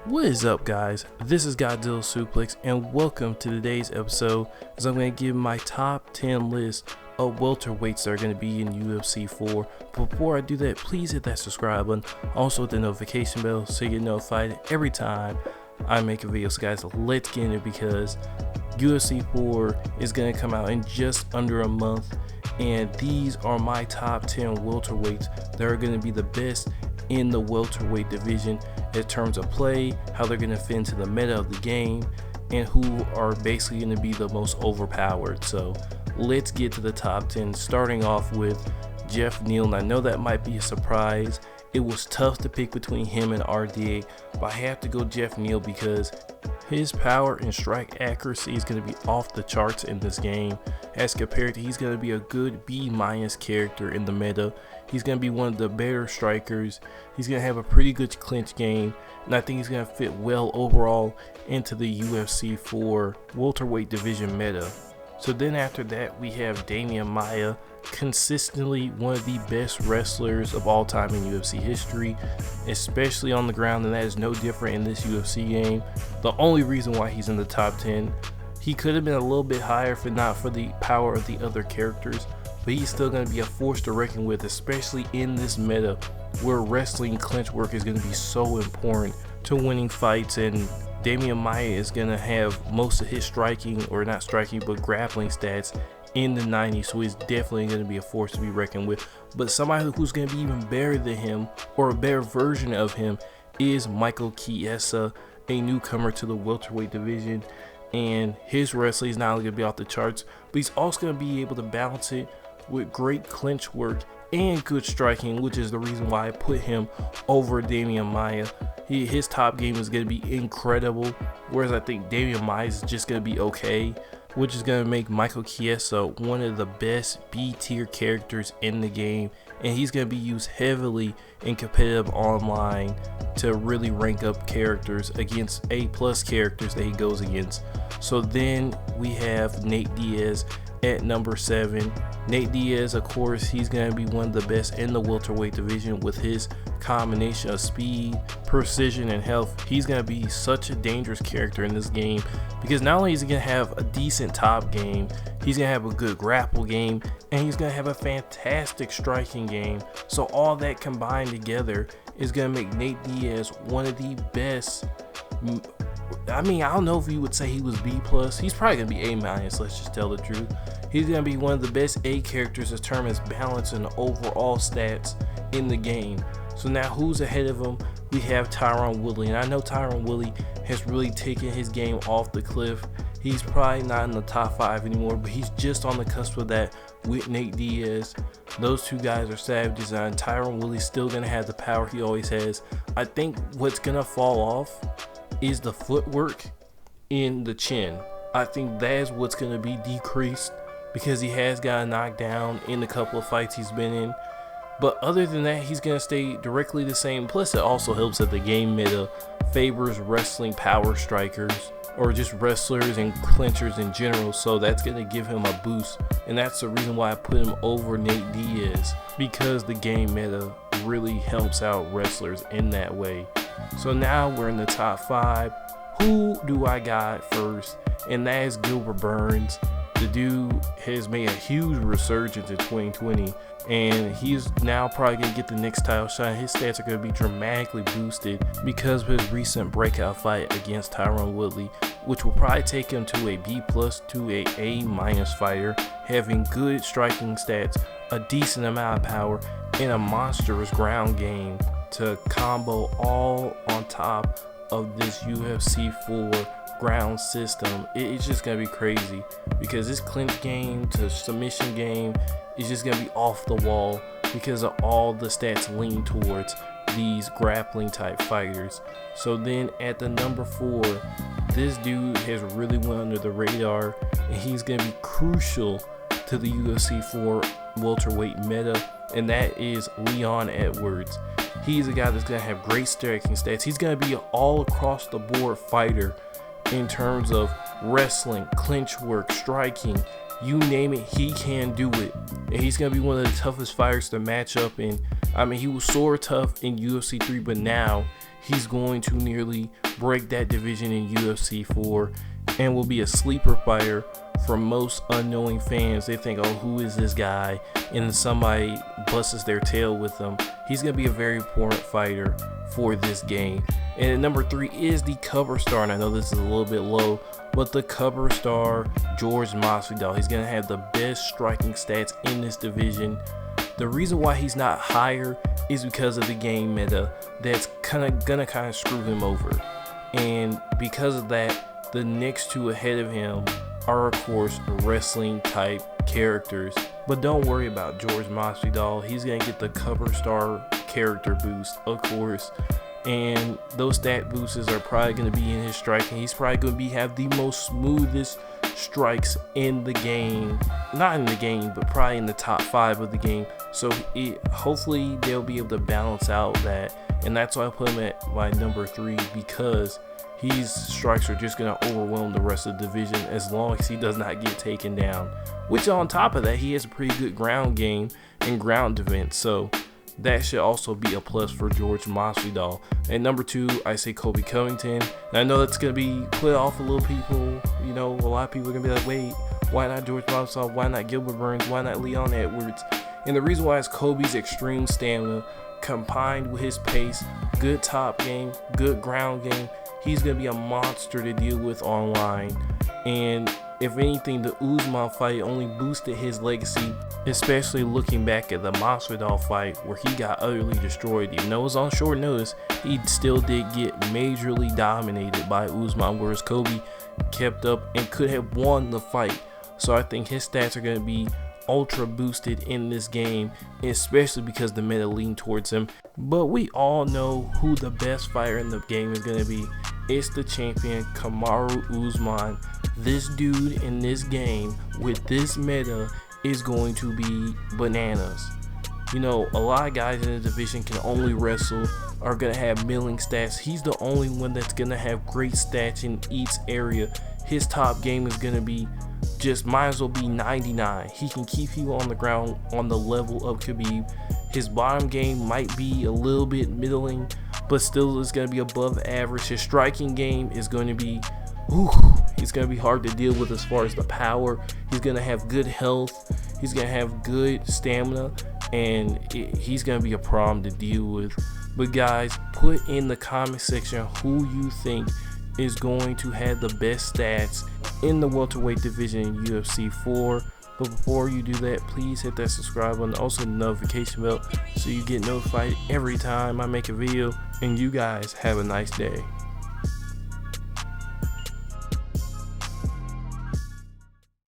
What is up, guys? This is Godzilla Suplex, and welcome to today's episode as I'm going to give my top 10 list of welterweights that are going to be in UFC 4. But before I do that, please hit that subscribe button, also hit the notification bell so you get notified every time I make a video. So guys, let's get in it because UFC 4 is going to come out in just under a month, and these are my top 10 welterweights that are going to be the best in the welterweight division in terms of play, how they're going to fit into the meta of the game, and who are basically going to be the most overpowered. So let's get to the top 10, starting off with Jeff Neal. And I know that might be a surprise. It was tough to pick between him and RDA, but I have to go Jeff Neal because his power and strike accuracy is going to be off the charts in this game. As compared to, he's going to be a good B- character in the meta. He's going to be one of the better strikers. He's going to have a pretty good clinch game, and I think he's going to fit well overall into the UFC 4 welterweight division meta. So then after that, we have Demian Maia, consistently one of the best wrestlers of all time in UFC history, especially on the ground, and that is no different in this UFC game. The only reason why he's in the top 10, he could have been a little bit higher if not for the power of the other characters, but he's still going to be a force to reckon with, especially in this meta where wrestling clinch work is going to be so important to winning fights. And Demian Maia is going to have most of his striking, or not striking, but grappling stats in the 90s, so he's definitely going to be a force to be reckoned with. But somebody who's going to be even better than him, or a better version of him, is Michael Chiesa, a newcomer to the welterweight division. And his wrestling is not only going to be off the charts, but he's also going to be able to balance it with great clinch work and good striking, which is the reason why I put him over Demian Maia. His top game is going to be incredible, whereas I think Demian Maia is just going to be okay, which is going to make Michael Chiesa one of the best B-tier characters in the game, and he's going to be used heavily in competitive online to really rank up characters against A+ characters that he goes against. So then we have Nate Diaz at number 7. Nate Diaz, of course, he's going to be one of the best in the welterweight division with his combination of speed, precision, and health. He's going to be such a dangerous character in this game because not only is he going to have a decent top game, he's going to have a good grapple game, and he's going to have a fantastic striking game. So all that combined together is going to make Nate Diaz one of the best. I mean, I don't know if you would say he was B+. He's probably going to be A-, let's just tell the truth. He's going to be one of the best A characters as term as balance and overall stats in the game. So now who's ahead of him? We have Tyron Woodley. And I know Tyron Woodley has really taken his game off the cliff. He's probably not in the top 5 anymore, but he's just on the cusp of that with Nate Diaz. Those two guys are savages, and Tyron Woodley's still going to have the power he always has. I think what's going to fall off is the footwork in the chin. I think that's what's going to be decreased because he has gotten knocked down in a couple of fights he's been in. But other than that, he's going to stay directly the same. Plus, it also helps that the game meta favors wrestling power strikers, or just wrestlers and clinchers in general. So that's going to give him a boost. And that's the reason why I put him over Nate Diaz, because the game meta really helps out wrestlers in that way. So now we're in the top 5. Who do I got first? And that is Gilbert Burns. The dude has made a huge resurgence in 2020, and he's now probably going to get the next title shot. His stats are going to be dramatically boosted because of his recent breakout fight against Tyron Woodley, which will probably take him to a B+ to a A- fighter, having good striking stats, a decent amount of power, and a monstrous ground game to combo all on top of this UFC 4 ground system. It's just gonna be crazy because this clinch game to submission game is just gonna be off the wall because of all the stats lean towards these grappling type fighters. So then at the number 4, this dude has really went under the radar, and he's gonna be crucial to the UFC 4 welterweight meta, and that is Leon Edwards. He's a guy that's going to have great striking stats. He's going to be an all across the board fighter in terms of wrestling, clinch work, striking, you name it, he can do it. And he's going to be one of the toughest fighters to match up in. I mean, he was sore tough in UFC 3, but now he's going to nearly break that division in UFC 4 and will be a sleeper fighter for most unknowing fans. They think, oh, who is this guy? And then somebody busts their tail with him. He's going to be a very important fighter for this game. And at number 3 is the cover star, and I know this is a little bit low, but the cover star, George Masvidal. He's going to have the best striking stats in this division. The reason why he's not higher is because of the game meta that's gonna screw him over. And because of that, the next two ahead of him are, of course, wrestling type characters. But don't worry about George Masvidal. He's gonna get the cover star character boost, of course. And those stat boosts are probably going to be in his striking. He's probably going to have the most smoothest strikes in the game. Not in the game, but probably in the top 5 of the game. So hopefully they'll be able to balance out that. And that's why I put him at my number 3, because his strikes are just going to overwhelm the rest of the division as long as he does not get taken down. Which on top of that, he has a pretty good ground game and ground defense. So that should also be a plus for George Masvidal. At number 2, I say Colby Covington. And I know that's going to be put off a little people. You know, a lot of people are going to be like, wait, why not George Masvidal? Why not Gilbert Burns? Why not Leon Edwards? And the reason why is Colby's extreme stamina combined with his pace, good top game, good ground game. He's going to be a monster to deal with online. And if anything, the Usman fight only boosted his legacy, especially looking back at the Masvidal fight where he got utterly destroyed. Even though it was on short notice, he still did get majorly dominated by Usman, whereas Colby kept up and could have won the fight. So I think his stats are going to be ultra boosted in this game, especially because the meta lean towards him. But we all know who the best fighter in the game is going to be. It's the champion, Kamaru Usman. This dude in this game with this meta is going to be bananas. You know, a lot of guys in the division can only wrestle, are going to have milling stats. He's the only one that's going to have great stats in each area. His top game is going to be just might as well be 99. He can keep you on the ground on the level of Khabib. His bottom game might be a little bit middling, but still is going to be above average. His striking game is going to be, he's going to be hard to deal with as far as the power. He's going to have good health. He's going to have good stamina, and he's going to be a problem to deal with. But guys, put in the comment section who you think is going to have the best stats in the welterweight division in UFC 4. But before you do that, please hit that subscribe button, also the notification bell, so you get notified every time I make a video. And you guys have a nice day.